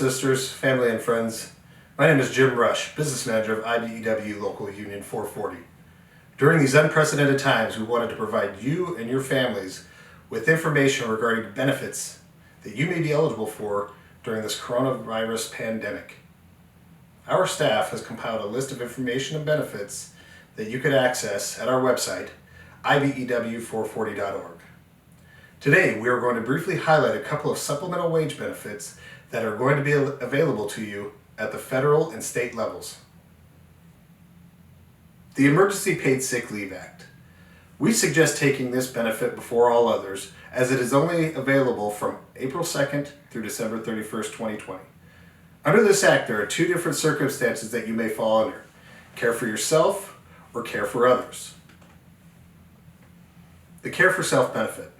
and sisters, family and friends, my name is Jim Rush, Business Manager of IBEW Local Union 440. During these unprecedented times, we wanted to provide you and your families with information regarding benefits that you may be eligible for during this coronavirus pandemic. Our staff has compiled a list of information and benefits that you could access at our website, IBEW440.org. Today, we are going to briefly highlight a couple of supplemental wage benefits that are going to be available to you at the federal and state levels. The Emergency Paid Sick Leave Act. We suggest taking this benefit before all others, as it is only available from April 2nd through December 31st, 2020. Under this act, there are two different circumstances that you may fall under: care for yourself or care for others. The care for self benefit.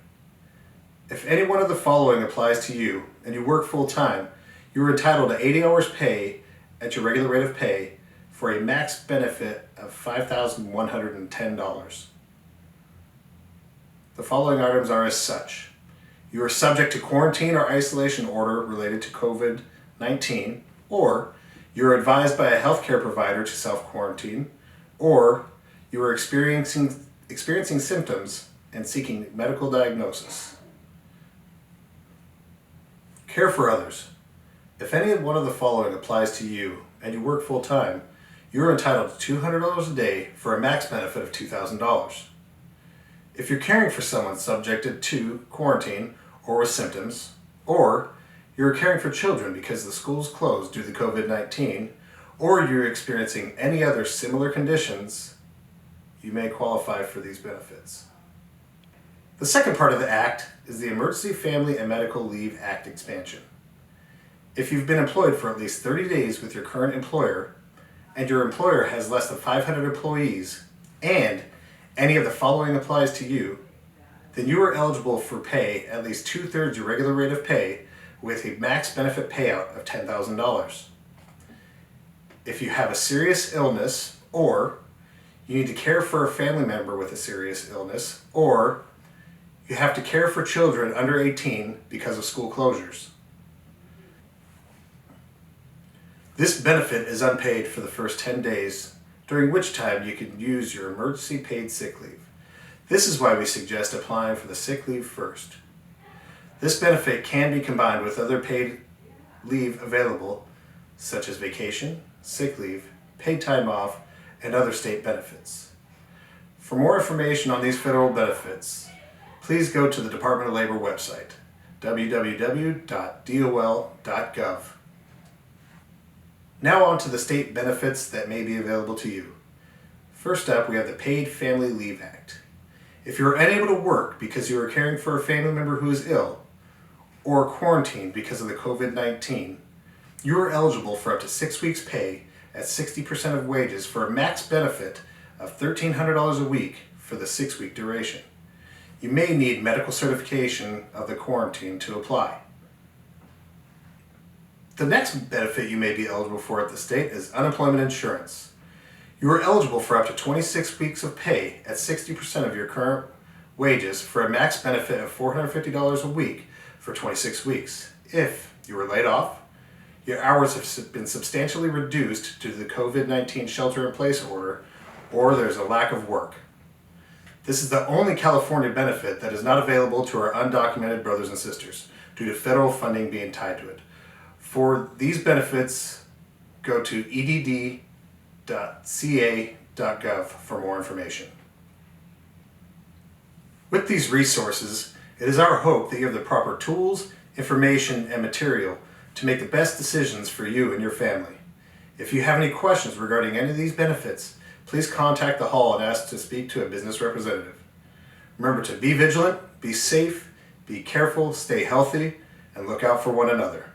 If any one of the following applies to you and you work full-time, you are entitled to 80 hours pay at your regular rate of pay for a max benefit of $5,110. The following items are as such. You are subject to quarantine or isolation order related to COVID-19, or you are advised by a healthcare provider to self-quarantine, or you are experiencing symptoms and seeking medical diagnosis. Care for others. If any one of the following applies to you and you work full-time, you are entitled to $200 a day for a max benefit of $2,000. If you're caring for someone subjected to quarantine or with symptoms, or you're caring for children because the school's closed due to COVID-19, or you're experiencing any other similar conditions, you may qualify for these benefits. The second part of the Act is the Emergency Family and Medical Leave Act expansion. If you've been employed for at least 30 days with your current employer, and your employer has less than 500 employees, and any of the following applies to you, then you are eligible for pay at least 2/3 your regular rate of pay with a max benefit payout of $10,000. If you have a serious illness, or you need to care for a family member with a serious illness, or you have to care for children under 18 because of school closures. This benefit is unpaid for the first 10 days, during which time you can use your emergency paid sick leave. This is why we suggest applying for the sick leave first. This benefit can be combined with other paid leave available, such as vacation, sick leave, paid time off, and other state benefits. For more information on these federal benefits, please go to the Department of Labor website, www.dol.gov. Now on to the state benefits that may be available to you. First up, we have the Paid Family Leave Act. If you are unable to work because you are caring for a family member who is ill, or quarantined because of the COVID-19, you are eligible for up to 6 weeks pay at 60% of wages for a max benefit of $1,300 a week for the 6-week duration. You may need medical certification of the quarantine to apply. The next benefit you may be eligible for at the state is unemployment insurance. You are eligible for up to 26 weeks of pay at 60% of your current wages for a max benefit of $450 a week for 26 weeks. If you were laid off, your hours have been substantially reduced due to the COVID-19 shelter-in-place order, or there's a lack of work. This is the only California benefit that is not available to our undocumented brothers and sisters due to federal funding being tied to it. For these benefits, go to edd.ca.gov for more information. With these resources, it is our hope that you have the proper tools, information, and material to make the best decisions for you and your family. If you have any questions regarding any of these benefits, please contact the hall and ask to speak to a business representative. Remember to be vigilant, be safe, be careful, stay healthy, and look out for one another.